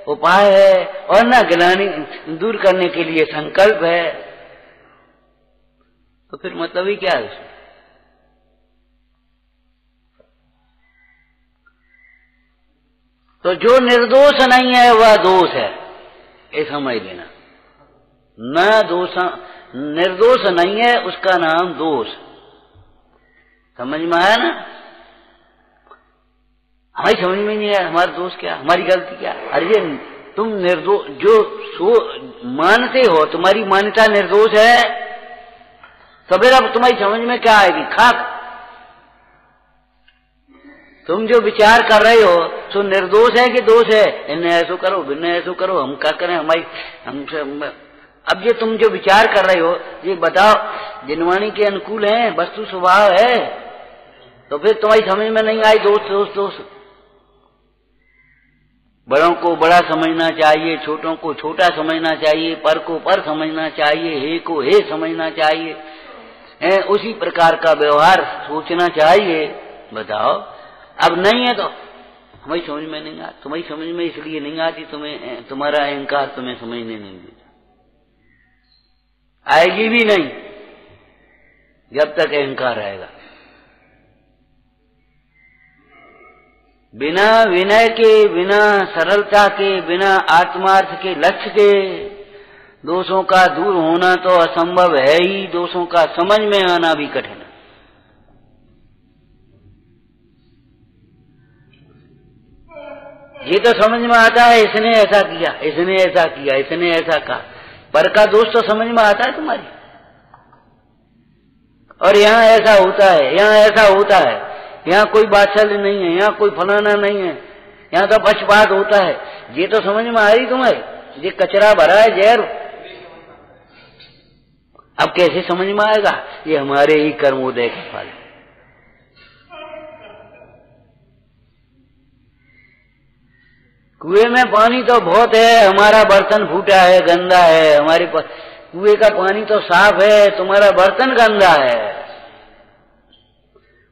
उपाय है, और न ग्लानि दूर करने के लिए संकल्प है। तो फिर मतलब ही क्या है उसमें? तो जो निर्दोष नहीं है वह दोष है, ये समझ लेना। न दोष, निर्दोष नहीं है उसका नाम दोष। समझ में आया ना? हमारी समझ में नहीं आया हमारा दोष क्या, हमारी गलती क्या। अरे तुम निर्दोष जो मानते हो, तुम्हारी मान्यता निर्दोष है, सवेरा तुम्हारी समझ में क्या आएगी? खाक। तुम जो विचार कर रहे हो तो निर्दोष है कि दोष है? इन्हें ऐसो करो, बिन्ने ऐसो करो, हम क्या करें, हमारी हमसे। अब ये तुम जो विचार कर रहे हो ये बताओ जिनवाणी के अनुकूल है, वस्तु स्वभाव है? तो फिर तुम्हारी समझ में नहीं आई दोष दोष दोष। बड़ों को बड़ा समझना चाहिए, छोटों को छोटा समझना चाहिए, पर को पर समझना चाहिए, हे को हे समझना चाहिए, उसी प्रकार का व्यवहार सोचना चाहिए। बताओ अब नहीं है तो हमारी समझ में नहीं आती। तुम्हारी समझ में इसलिए नहीं आती, तुम्हें तुम्हारा अहंकार तुम्हें समझने नहीं देता, आएगी भी नहीं जब तक अहंकार रहेगा। बिना विनय के, बिना सरलता के, बिना आत्मार्थ के लक्ष्य के दोषों का दूर होना तो असंभव है ही, दोषों का समझ में आना भी कठिन है। ये तो समझ में आता है इसने ऐसा किया, इसने ऐसा किया, इसने ऐसा कहा, पर का दोष तो समझ में आता है तुम्हारी। और यहाँ ऐसा होता है, यहाँ ऐसा होता है, यहाँ कोई बात्सल्य नहीं है, यहाँ कोई फलाना नहीं है, यहाँ तो पक्षपात होता है। ये तो समझ में आ रही तुम्हारी, ये कचरा भरा है जहर। अब कैसे समझ में आएगा? ये हमारे ही कर्मोदय के फल है। कुएं में पानी तो बहुत है, हमारा बर्तन फूटा है, गंदा है। हमारे कुएं का पानी तो साफ है, तुम्हारा बर्तन गंदा है।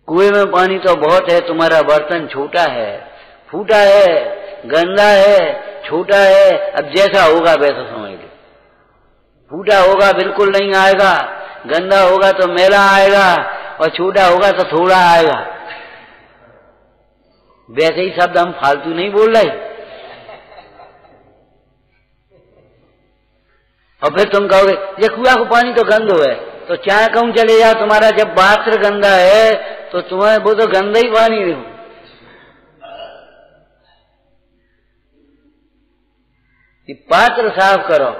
कुएं में पानी तो बहुत है, तुम्हारा बर्तन छोटा है, फूटा है, गंदा है, छोटा है। अब जैसा होगा वैसा समझ लो। फूटा होगा बिल्कुल नहीं आएगा, गंदा होगा तो मैला आएगा, और छोटा होगा तो थोड़ा आएगा। वैसे ही शब्द हम फालतू नहीं बोल रहे। और फिर तुम कहोगे ये कुआं को पानी तो गंदा है, तो चाहे कहूं चले जाओ, तुम्हारा जब पात्र गंदा है तो तुम्हारे वो तो गंदा ही पानी नहीं हो। ये पात्र साफ करो।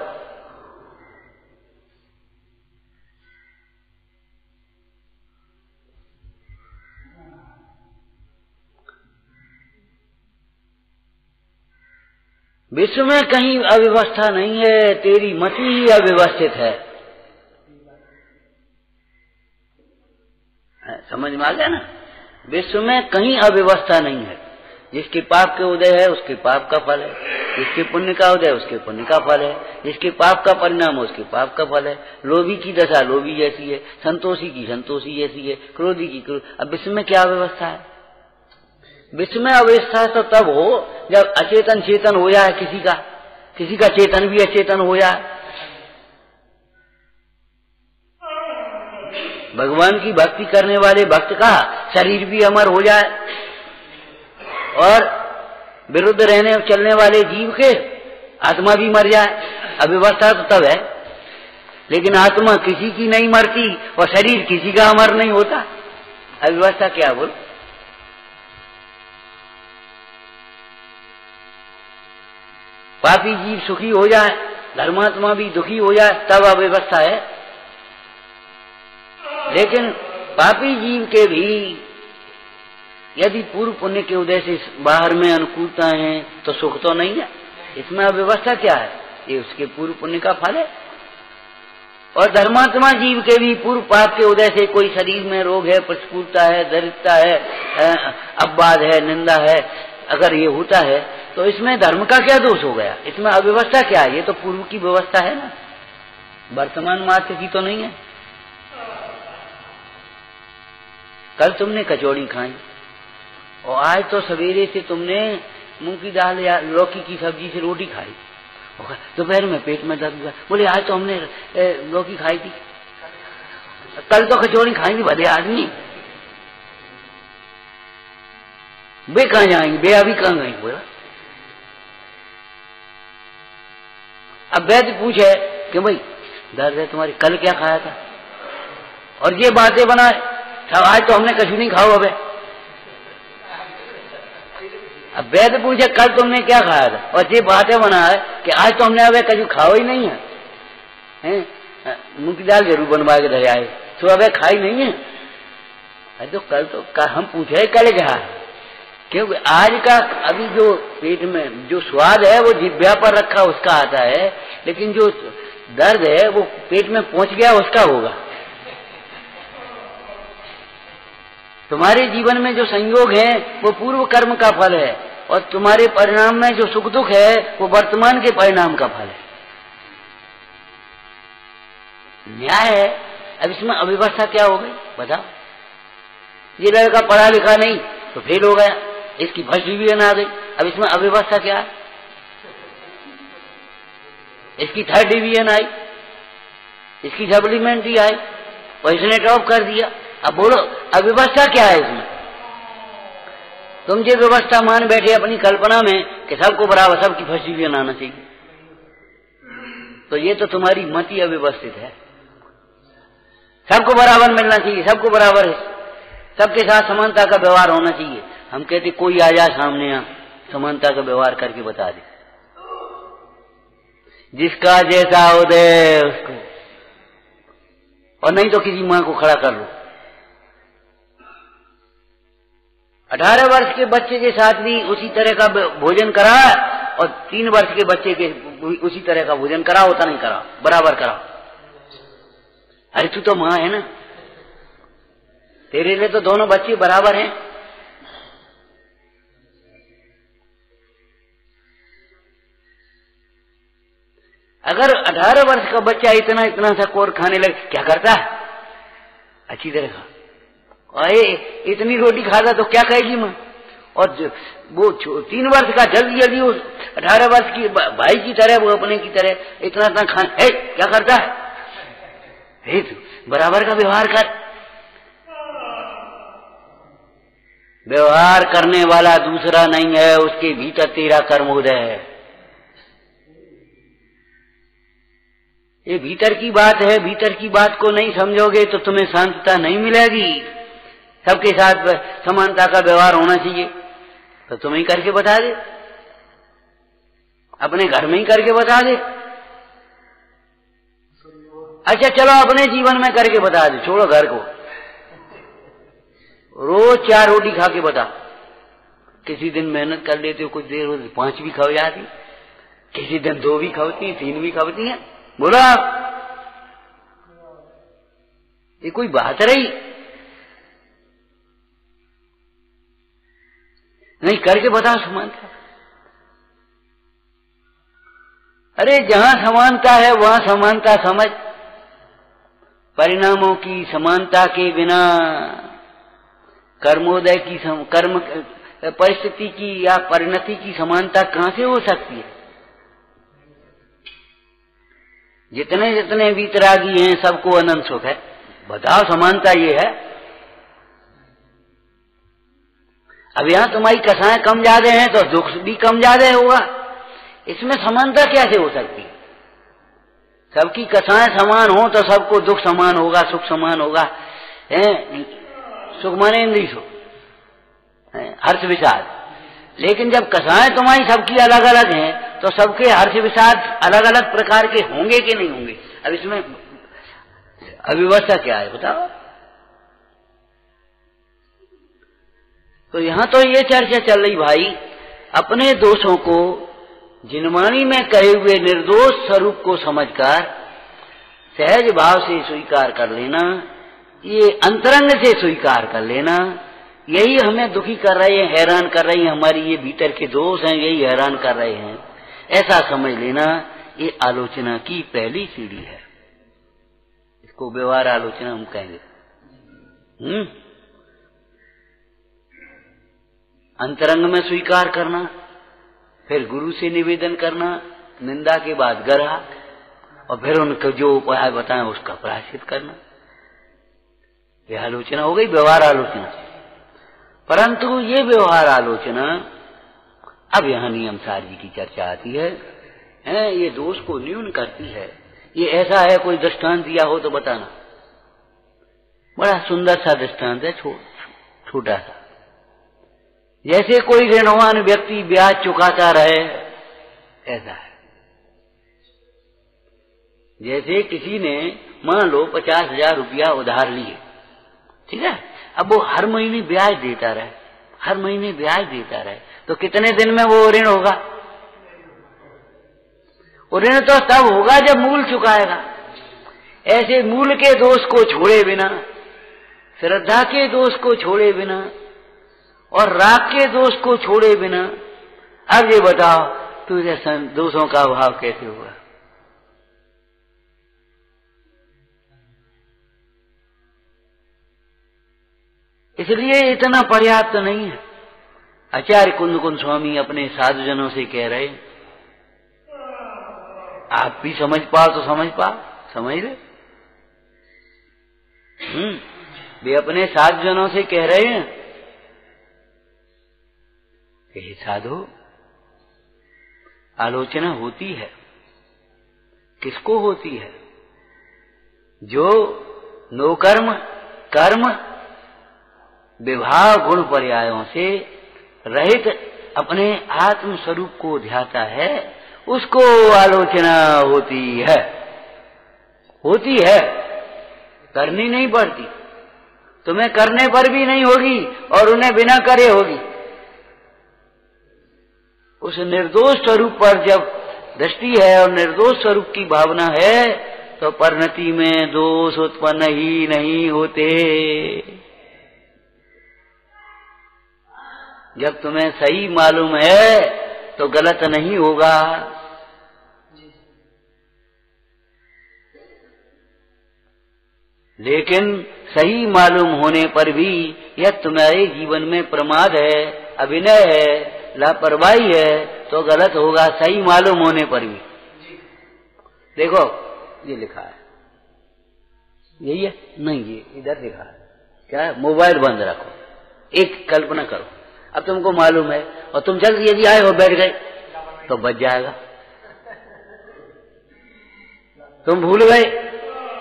विश्व में कहीं अव्यवस्था नहीं है, तेरी मति ही अव्यवस्थित है। समझ में आ गया ना? विश्व में कहीं अव्यवस्था नहीं है। जिसके पाप के उदय है उसके पाप का फल है, जिसके पुण्य का उदय उसके पुण्य का फल है, जिसके पाप का परिणाम उसके पाप का फल है। लोभी की दशा लोभी जैसी है, संतोषी की संतोषी जैसी है, क्रोधी की क्रोध। अब विश्व में क्या अव्यवस्था है? विश्व में अवस्था तो तब हो जब अचेतन चेतन हो जाए, किसी का चेतन भी अचेतन हो जाए। भगवान की भक्ति करने वाले भक्त का शरीर भी अमर हो जाए, और विरुद्ध रहने चलने वाले जीव के आत्मा भी मर जाए। अव्यवस्था तो तब है, लेकिन आत्मा किसी की नहीं मरती और शरीर किसी का अमर नहीं होता। अव्यवस्था क्या बोल? पापी जीव सुखी हो जाए, धर्मात्मा भी दुखी हो जाए, तब अव्यवस्था है। लेकिन पापी जीव के भी यदि पूर्व पुण्य के उदय से बाहर में अनुकूलता है तो सुख तो नहीं है। इसमें अव्यवस्था क्या है? ये उसके पूर्व पुण्य का फल है। और धर्मात्मा जीव के भी पूर्व पाप के उदय से कोई शरीर में रोग है, प्रतिकूलता है, दरिद्रता है, अपवाद है, निंदा है, अगर ये होता है तो इसमें धर्म का क्या दोष हो गया? इसमें अव्यवस्था क्या है? ये तो पूर्व की व्यवस्था है ना, वर्तमान मात्र की तो नहीं है। कल तुमने कचौड़ी खाई, और आज तो सवेरे से तुमने मूंग की दाल या लौकी की सब्जी से रोटी खाई, दोपहर में पेट में दर्द हुआ, बोले आज तो हमने लौकी खाई थी, कल तो कचौड़ी खाई थी। भले आदमी, वे कहाँ जाएंगे, वे अभी कहाँ गई? बोला अब वैद्य पूछे कि भाई दर्द है तुम्हारी, कल क्या खाया था? और ये बातें बनाए, आज तो हमने कछु नहीं खाओ। अब वैद्य पूछे कल तुमने क्या खाया था, और ये बातें बनाए कि आज तो हमने अबे कछु खाओ ही नहीं है, मूंग की दाल जरूर बनवा के धरे आए, तो अबे खाई नहीं है। अरे तो कल हम पूछे कल क्या है, क्योंकि आज का अभी जो पेट में जो स्वाद है वो जिह्वा पर रखा उसका आता है, लेकिन जो दर्द है वो पेट में पहुंच गया उसका होगा। तुम्हारे जीवन में जो संयोग है वो पूर्व कर्म का फल है, और तुम्हारे परिणाम में जो सुख दुख है वो वर्तमान के परिणाम का फल है। न्याय है। अब इसमें अव्यवस्था क्या हो गई बताओ? ये लड़का पढ़ा लिखा नहीं तो फेल हो गया, इसकी फर्स्ट डिवीजन आ गई। अब इसमें अव्यवस्था क्या है? इसकी थर्ड डिवीजन आई, इसकी सप्लीमेंट्री आई और इसने टॉप कर दिया। अब बोलो अव्यवस्था क्या है इसमें? तुम जो व्यवस्था मान बैठे अपनी कल्पना में कि सबको बराबर, सबकी फर्स्ट डिवीजन आना चाहिए, तो ये तो तुम्हारी मत ही अव्यवस्थित है। सबको बराबर मिलना चाहिए, सबको बराबर है, सबके साथ समानता का व्यवहार होना चाहिए। हम कहते कोई आ जाए सामने, यहाँ समानता का व्यवहार करके बता दे, जिसका जैसा उदय उसको, और नहीं तो किसी मां को खड़ा कर लो। 18 वर्ष के बच्चे के साथ भी उसी तरह का भोजन करा, और 3 वर्ष के बच्चे के उसी तरह का भोजन करा, होता नहीं करा, बराबर करा। अरे तू तो मां है ना, तेरे लिए तो दोनों बच्चे बराबर हैं। अगर 18 वर्ष का बच्चा इतना इतना सा कोर खाने लगे, क्या करता है? अच्छी तरह खा, अरे इतनी रोटी खाता तो क्या कहेगी मां? और वो 3 वर्ष का जल्दी जल्दी उस 18 वर्ष की भाई की तरह, वो अपने की तरह इतना इतना खाना, क्या करता है? बराबर का व्यवहार कर। व्यवहार करने वाला दूसरा नहीं है, उसके भीतर तेरा कर्मोदय है। ये भीतर की बात है, भीतर की बात को नहीं समझोगे तो तुम्हें शांतता नहीं मिलेगी। सबके साथ समानता का व्यवहार होना चाहिए, तो तुम ही करके बता दे, अपने घर में ही करके बता दे। अच्छा चलो अपने जीवन में करके बता दे, छोड़ो घर को। रोज 4 रोटी खा के बता। किसी दिन मेहनत कर लेते हो, कुछ देर हो 5 भी खाओ जाती, किसी दिन 2 भी खाती, 3 भी खाती है। बोलो आप, ये कोई बात रही? नहीं करके बताओ समानता। अरे जहां समानता है वहां समानता समझ। परिणामों की समानता के बिना कर्मोदय की कर्म परिस्थिति की या परिणति की समानता कहां से हो सकती है? जितने जितने वीतरागी हैं सबको अनंत सुख है। बताओ समानता ये है? अब यहां तुम्हारी कसाएं कम ज्यादा हैं तो दुख भी कम ज्यादा होगा, इसमें समानता कैसे हो सकती? सबकी कसाएं समान हो तो सबको दुख समान होगा, सुख समान होगा। सुख माने इंद्रिय सुख, हर्ष विषाद। लेकिन जब कसाएं तुम्हारी सबकी अलग अलग हैं तो सबके हर्ष विषाद अलग अलग प्रकार के होंगे कि नहीं होंगे? अब इसमें अव्यवस्था क्या है बताओ? तो यहां तो ये चर्चा चल रही भाई, अपने दोषों को जिनवाणी में कहे हुए निर्दोष स्वरूप को समझकर सहज भाव से स्वीकार कर लेना, ये अंतरंग से स्वीकार कर लेना, यही हमें दुखी कर रहे हैं, हैरान कर रही हैं। हमारी ये भीतर के दोष हैं, यही हैरान कर रहे हैं, ऐसा समझ लेना। ये आलोचना की पहली सीढ़ी है, इसको व्यवहार आलोचना हम कहेंगे। अंतरंग में स्वीकार करना, फिर गुरु से निवेदन करना, निंदा के बाद ग्रह, और फिर उनको जो उपाय बताएं उसका प्रायश्चित करना। यह आलोचना हो गई, व्यवहार आलोचना। परंतु ये व्यवहार आलोचना, अब यहाँ नियम सार जी की चर्चा आती है, ये दोष को न्यून करती है। ये ऐसा है, कोई दृष्टांत दिया हो तो बताना। बड़ा सुंदर सा दृष्टांत है, छोटा सा। जैसे कोई ऋणवान व्यक्ति ब्याज चुकाता रहे, ऐसा है। जैसे किसी ने मान लो 50,000 रुपया उधार लिए, ठीक है, अब वो हर महीने ब्याज देता रहे, हर महीने ब्याज देता रहे, तो कितने दिन में वो ऋण होगा? वो ऋण तो तब होगा जब मूल चुकाएगा। ऐसे मूल के दोष को छोड़े बिना, श्रद्धा के दोष को छोड़े बिना और राग के दोष को छोड़े बिना, अब ये बताओ तुझे दोषों का अभाव कैसे हुआ? इसलिए इतना पर्याप्त नहीं है। आचार्य कुंद स्वामी अपने साधुजनों से कह रहे, आप भी समझ पाओ तो समझ पाओ, समझ ले। वे अपने साधुजनों से कह रहे हैं कि साधु, आलोचना होती है, किसको होती है? जो नोकर्म कर्म विभाव गुण पर्यायों से रहित अपने आत्म स्वरूप को ध्याता है, उसको आलोचना होती है। होती है, करनी नहीं पड़ती, तुम्हें करने पर भी नहीं होगी और उन्हें बिना करे होगी। उस निर्दोष स्वरूप पर जब दृष्टि है और निर्दोष स्वरूप की भावना है, तो परिणति में दोष उत्पन्न ही नहीं होते। जब तुम्हें सही मालूम है तो गलत नहीं होगा। लेकिन सही मालूम होने पर भी यह तुम्हारे जीवन में प्रमाद है, अभिनय है, लापरवाही है, तो गलत होगा सही मालूम होने पर भी। देखो ये लिखा है, यही है नहीं, ये इधर लिखा है क्या है? मोबाइल बंद रखो। एक कल्पना करो, अब तुमको मालूम है और तुम जल्दी यदि आए हो बैठ गए तो बच जाएगा। तुम भूल गए,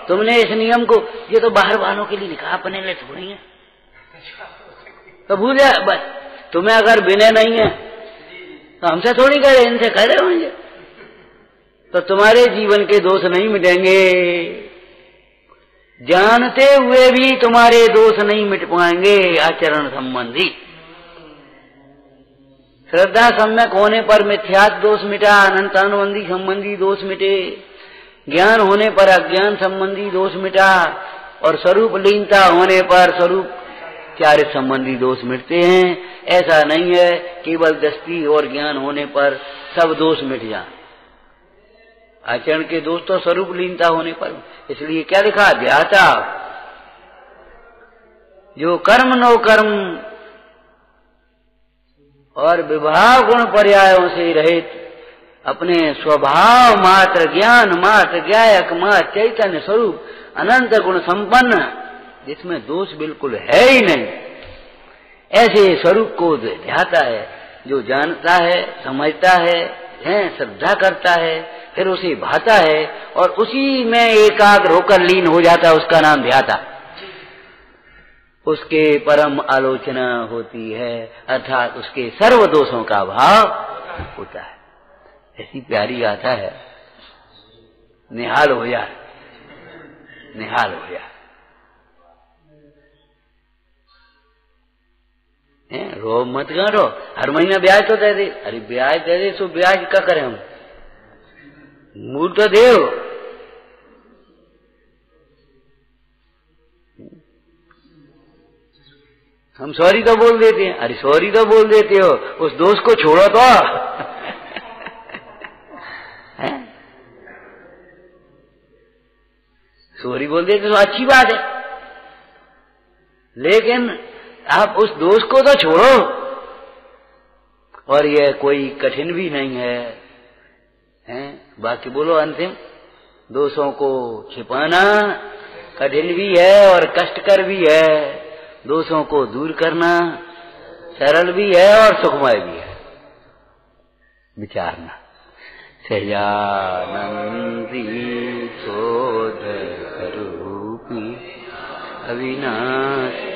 तुमने इस नियम को, ये तो बाहर वालों के लिए लिखा, अपने लिए थोड़ी है, तो भूल जाए बस। तुम्हें अगर विनय नहीं है तो हमसे थोड़ी कह रहे, इनसे कह रहे होंगे, तो तुम्हारे जीवन के दोष नहीं मिटेंगे। जानते हुए भी तुम्हारे दोष नहीं मिट पाएंगे आचरण संबंधी। श्रद्धा सम्यक होने पर मिथ्यात्व दोष मिटा, अनंतानुबंधी संबंधी दोष मिटे, ज्ञान होने पर अज्ञान संबंधी दोष मिटा, और स्वरूप लीनता होने पर स्वरूप चारित्र संबंधी दोष मिटते हैं। ऐसा नहीं है केवल दृष्टि और ज्ञान होने पर सब दोष मिट जाए। आचरण के दोष तो स्वरूप लीनता होने पर। इसलिए क्या लिखा? ध्याता जो कर्म नो कर्म और विभाव गुण पर्यायों से रहित अपने स्वभाव मात्र ज्ञान मात्र ज्ञायक मात्र चैतन्य स्वरूप अनंत गुण संपन्न, जिसमें दोष बिल्कुल है ही नहीं, ऐसे स्वरूप को ध्याता है। जो जानता है, समझता है, श्रद्धा करता है, फिर उसे भाता है और उसी में एकाग्र होकर लीन हो जाता है, उसका नाम ध्याता। उसके परम आलोचना होती है, अर्थात उसके सर्व दोषों का भाव होता है। ऐसी प्यारी गाथा है, निहाल हो जाए, निहाल हो जाए। रो मत करो, हर महीना ब्याज तो दे दे। अरे ब्याज दे दे तो ब्याज क्या करें हम, मूल तो दे। हम सॉरी तो बोल देते हैं, अरे सॉरी तो बोल देते हो, उस दोष को छोड़ो तो। सॉरी बोल देते तो अच्छी बात है, लेकिन आप उस दोष को तो छोड़ो। और यह कोई कठिन भी नहीं है, हैं? बाकी बोलो अंतिम, दोषों को छिपाना कठिन भी है और कष्टकर भी है, दोषों को दूर करना सरल भी है और सुखमय भी है। विचारना। सहजानंदी शोध रूपी अविनाश